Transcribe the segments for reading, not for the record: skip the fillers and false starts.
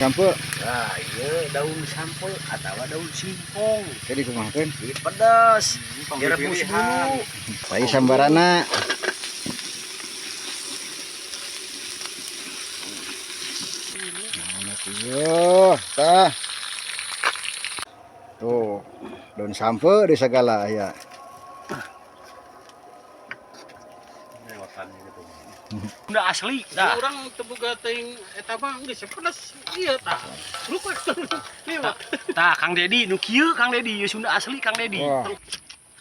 Campur. Nah, iya daun sampel atau daun singkong. Jadi kumahakeun. Ini pedas. Direbus dulu. Saya sambarana. Yo, tah. Tuh, daun sampe di segala ya. Udah asli dah. Orang terbuka ting eta mah geus pedas ieu tah. Lupa lewat. Tah Kang Dedi nu kieu Kang Dedi, Sunda asli Kang Dedi. Wah,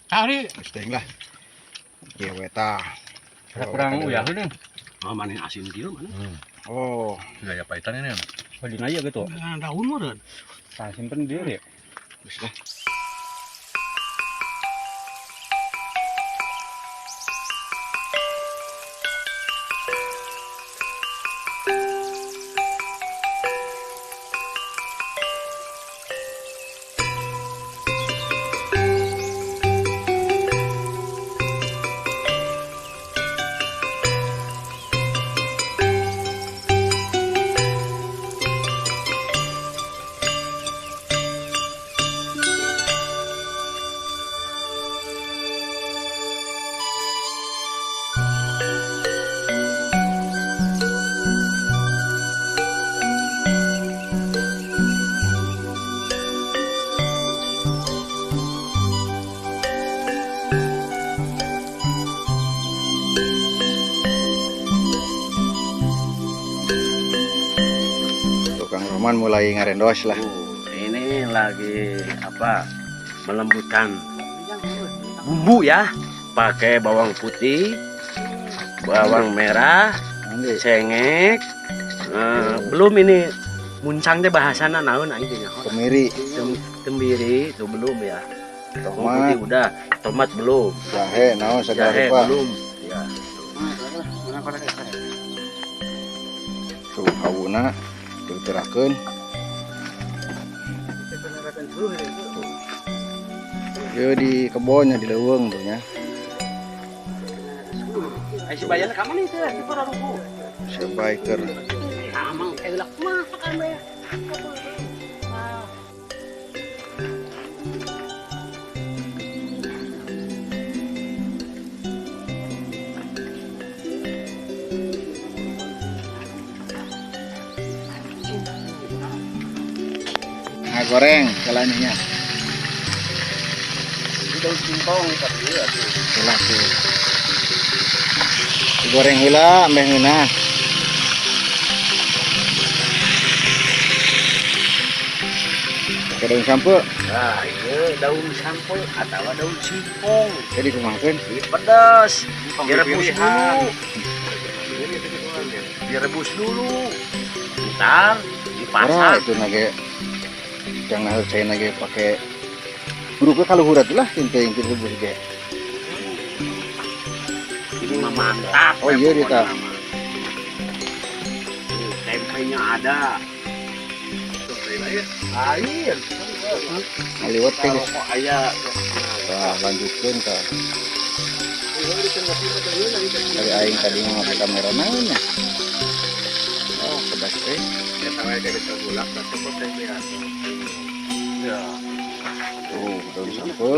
Cari mesti lah. Kieu we tah. kurang uyah geuning. Oh, mana asin kieu mana? Oh, Gaya paitan ini. Hodin aja gitu. Nah, daun meureun. Tah simpen dia ya. geus lah. Tukang Roman mulai ngarendos lah. Ini lagi apa? Melembutkan bumbu ya. Pakai bawang putih, bawang merah, Nanti cengek. Belum ini muncang teh bahasana naon aing teh nyaho. kemiri, Kembiri itu belum ya. Bawang tomat, putih udah, tomat belum. jahe, naon segala Jahe rupa. belum. Ya. Tuh hauna diterakeun. Dia di kebonnya di leuweung tuh nya. Ai si bayana ka mana teh? Di para ruku. Sebaikeur. Amang elak mah kan bae. Nah, goreng kalaninya. Daun singkong tapi ya tuh. Heula tuh. Digoreng heula ambeh ngeunah. Pakai daun sampe. Nah, iya daun sampel atau daun singkong. Jadi kumahakeun. Ini pedas. Direbus dulu. Direbus dulu. Ntar Ora dipasak. itu nage jangan harus saya nage pakai buruknya kalau hurat lah inti rebus ge. Ini mah mantap. Oh iya, Dita. Tempenya ada. Air. Ngaliwat teh geus. Kok aya. Wah, lanjutkeun ka. Dari aing tadi ngomong kamera naon nya. Oh, pedas teh. Ya tahu aja kita gulak tapi kok tempenya. Ya. Tuh, daun sampe.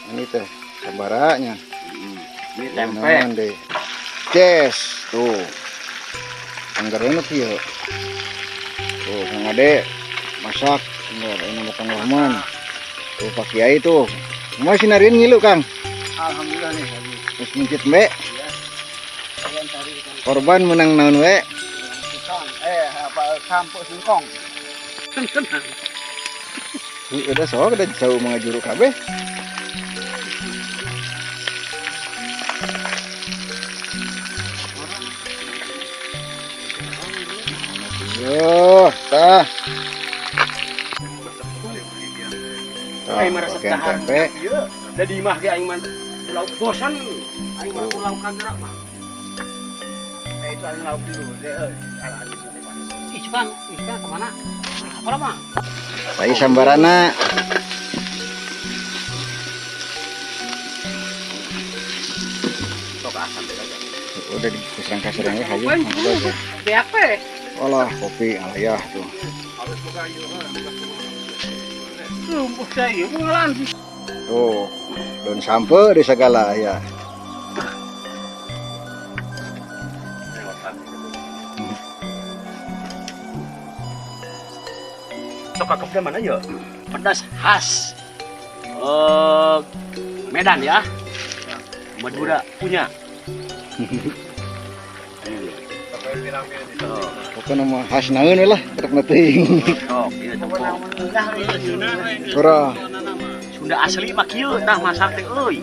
Ini teh sabaranya. Ini tempe. Naon deh. Ces, tuh. Anggaranna kieu. Tuh, Kang Ade masak. Enggak, ini mah Kang Rahman. Tuh, Pak Kiai tuh. Mau sinarin ngilu, Kang. Alhamdulillah nih. Terus mencit mbe. Korban menang naon we. Sampo singkong. Udah sok udah jauh mengajuru kabeh. Yo, tah. Aing merasa pakai tahan. tempe. Iya, jadi mah ge aing mah lauk bosan. Aing mah lauk kagak mah. Itu aing lauk dulu deh. Ikan kemana? Apa mah? Saya sambarana. Sok asam deh aja. Udah di serang-serang ya, ayo. BAP. Walah, kopi alayah tuh. Saya bulan. Tuh, daun sampe di segala ya. Coklat mana ya? Pedas khas Medan ya. Madura punya. Pokoknya nama khas naon lah, tetep ngeting. Oh, iya coklat. Ora. Sunda asli mah kieu tah masak teh euy.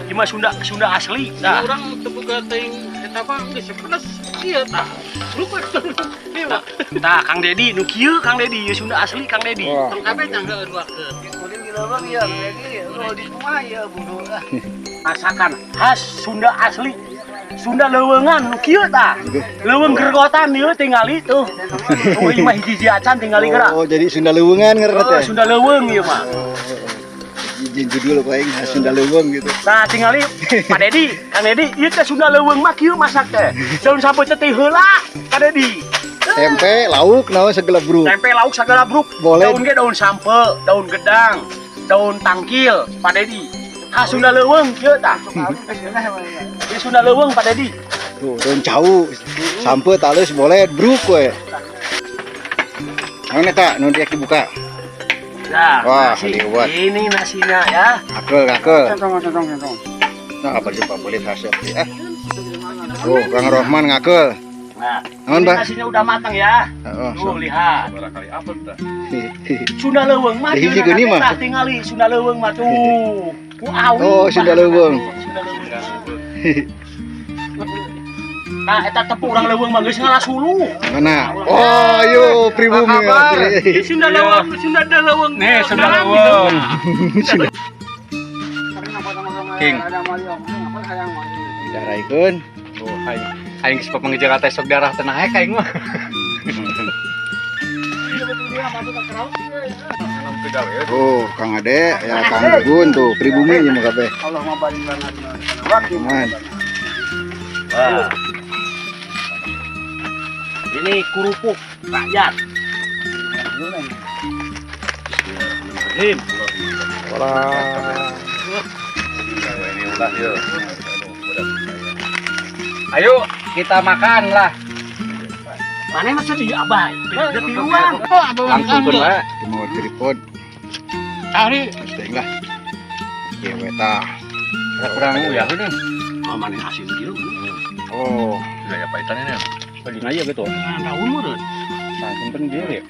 Ieu mah Sunda asli tah. Orang terbuka ting eta mah geus pedas ieu tah. Lupa nih mah. Tah Kang Dedi nu kieu Kang Dedi ieu Sunda asli Kang Dedi. Wah. Tong kabeh tangga ruakeun. Masakan khas Sunda asli. Sunda leuweungan nu kieu tah. Leuweung gergotan ieu tingali tuh. Oh ieu mah hiji acan tingali gerak. Oh, jadi Sunda Leuweungan ngaranna Oh, teh. Sunda leuweung ieu mah. Izin judul paling Sunda Leuweung gitu. Nah, tingali Pak Dedi, Kang Dedi, ieu teh Sunda leuweung mah kieu masak teh. Daun sampeu teh heula, Kang Dedi. Tempe, lauk, naon segala bro. Tempe lauk sagala bruk. Boleh. Daun ge daun sampeu, daun gedang, daun tangkil, Pak Dedi. Khas Sunda leuweung kieu tah. Ieu Sunda leuweung Pak Dedi. Tuh, daun cau, sampe talus boleh bruk we. Naon eta nu dia buka? Nah, Wah, nasi. lewat. Ini nasinya ya. Akel. Nah, apa jumpa boleh hasil ya. Tuh, Kang Rohman ngakel. Nah, Naon, ini Bang? nasinya udah matang ya. Heeh, Tuh, lihat. Barangkali apa tuh? Sunda leuweung mah Hiji dieuna geuning teh mah. tah tingali Sunda leuweung mah tuh. Wow. Oh, Sunda leuweung. Sunda leuweung. Nah, eta tepung urang leuweung mah geus ngalasulu. Mana? Oh, yo pribumi. Ini Sunda leuweung. Nih, Sunda leuweung. King. Daraikeun. Oh, aing geus papanggih teh sok darah teh naek aing mah. Oh, Kang Ade, ya Kang Gun tuh, pribumi nya mah kabeh. Allah mabarin lana. Cuman Wah. Ini kerupuk rakyat. Bismillahirrahmanirrahim. Ayo, kita makan lah. Mana mah sedih abai. Udah tiluan. Oh, abang Langsung pun lah. mau tripod, Cari. teh lah. Ieu eta. Kurang uyah ini. Oh, mana asin kieu. Oh, Gaya paitannya nih. Bagi aja gitu. Daun meureun. Nah, simpen dia ya.